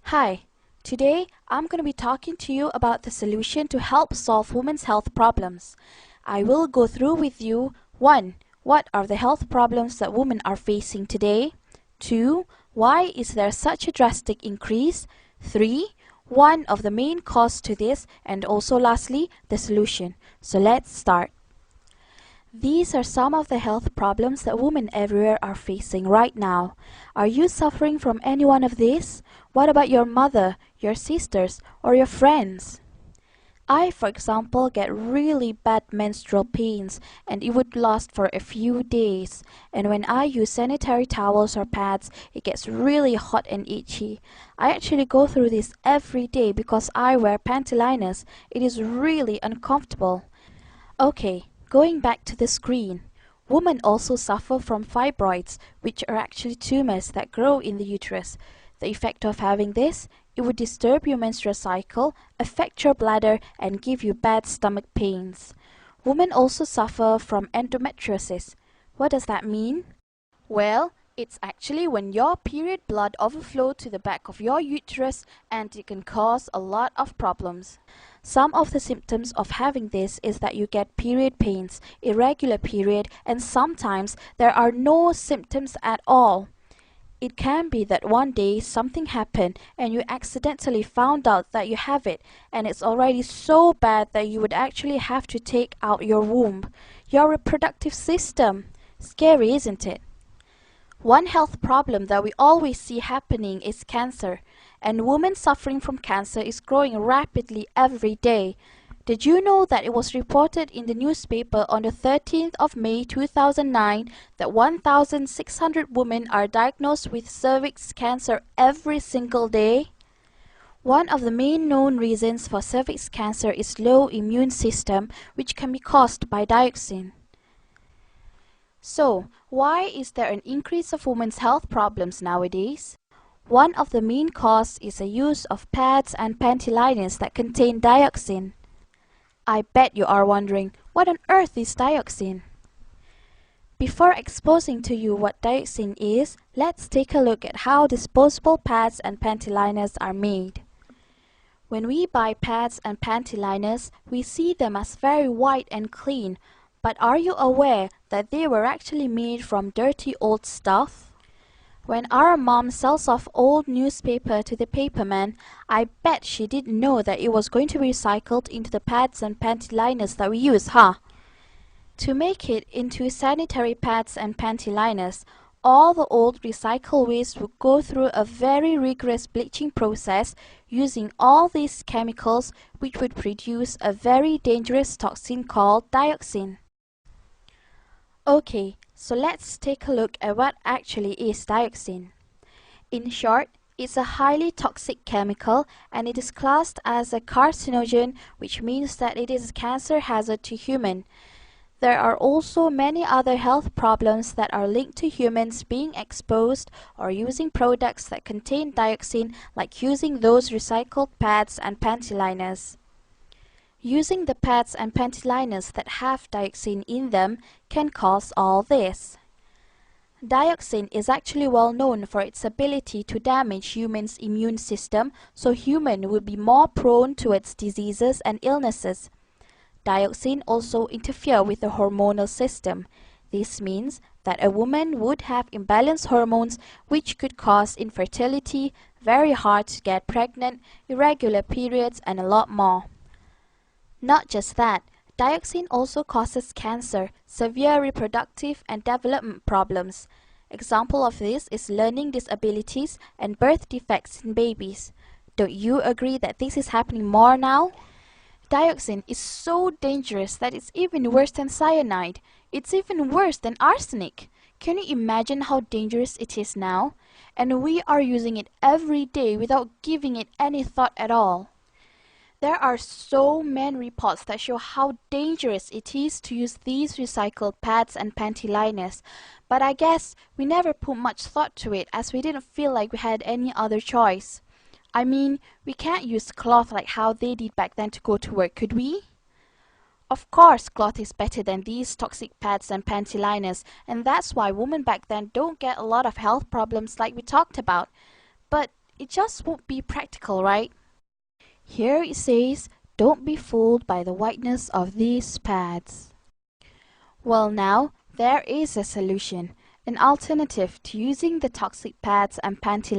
Hi, today I'm going to be talking to you about the solution to help solve women's health problems. I will go through with you 1. What are the health problems that women are facing today? 2. Why is there such a drastic increase? 3. One of the main causes to this, and also lastly, the solution. So let's start. These are some of the health problems that women everywhere are facing right now. Are you suffering from any one of these? What about your mother, your sisters, or your friends? I, for example, get really bad menstrual pains and it would last for a few days. And when I use sanitary towels or pads, it gets really hot and itchy. I actually go through this every day because I wear panty liners. It is really uncomfortable. Okay, going back to the screen. Women also suffer from fibroids, which are actually tumors that grow in the uterus. The effect of having this, it would disturb your menstrual cycle, affect your bladder, and give you bad stomach pains. Women also suffer from endometriosis. What does that mean? Well, it's actually when your period blood overflows to the back of your uterus and it can cause a lot of problems. Some of the symptoms of having this is that you get period pains, irregular period, and sometimes there are no symptoms at all. It can be that one day something happened and you accidentally found out that you have it and it's already so bad that you would actually have to take out your womb, your reproductive system. Scary, isn't it? One health problem that we always see happening is cancer, and women suffering from cancer is growing rapidly every day. Did you know that it was reported in the newspaper on the 13th of May 2009 that 1,600 women are diagnosed with cervix cancer every single day? One of the main known reasons for cervix cancer is low immune system, which can be caused by dioxin. So, why is there an increase of women's health problems nowadays? One of the main causes is the use of pads and panty liners that contain dioxin. I bet you are wondering, what on earth is dioxin? Before exposing to you what dioxin is, let's take a look at how disposable pads and panty liners are made. When we buy pads and panty liners, we see them as very white and clean, but are you aware that they were actually made from dirty old stuff? When our mom sells off old newspaper to the paperman, I bet she didn't know that it was going to be recycled into the pads and panty liners that we use, huh? To make it into sanitary pads and panty liners, all the old recycle waste would go through a very rigorous bleaching process using all these chemicals which would produce a very dangerous toxin called dioxin. Okay, so let's take a look at what actually is dioxin. In short, it's a highly toxic chemical and it is classed as a carcinogen, which means that it is a cancer hazard to humans. There are also many other health problems that are linked to humans being exposed or using products that contain dioxin, like using those recycled pads and panty liners. Using the pads and panty liners that have dioxin in them can cause all this. Dioxin is actually well known for its ability to damage humans' immune system, so humans will be more prone towards diseases and illnesses. Dioxin also interfere with the hormonal system. This means that a woman would have imbalanced hormones which could cause infertility, very hard to get pregnant, irregular periods, and a lot more. Not just that, dioxin also causes cancer, severe reproductive and development problems. Example of this is learning disabilities and birth defects in babies. Don't you agree that this is happening more now? Dioxin is so dangerous that it's even worse than cyanide. It's even worse than arsenic. Can you imagine how dangerous it is now? And we are using it every day without giving it any thought at all. There are so many reports that show how dangerous it is to use these recycled pads and panty liners, but I guess we never put much thought to it as we didn't feel like we had any other choice. I mean, we can't use cloth like how they did back then to go to work, could we? Of course, cloth is better than these toxic pads and panty liners, and that's why women back then don't get a lot of health problems like we talked about. But It just won't be practical, right? Here it says, don't be fooled by the whiteness of these pads. Well, now, there is a solution, an alternative to using the toxic pads and panty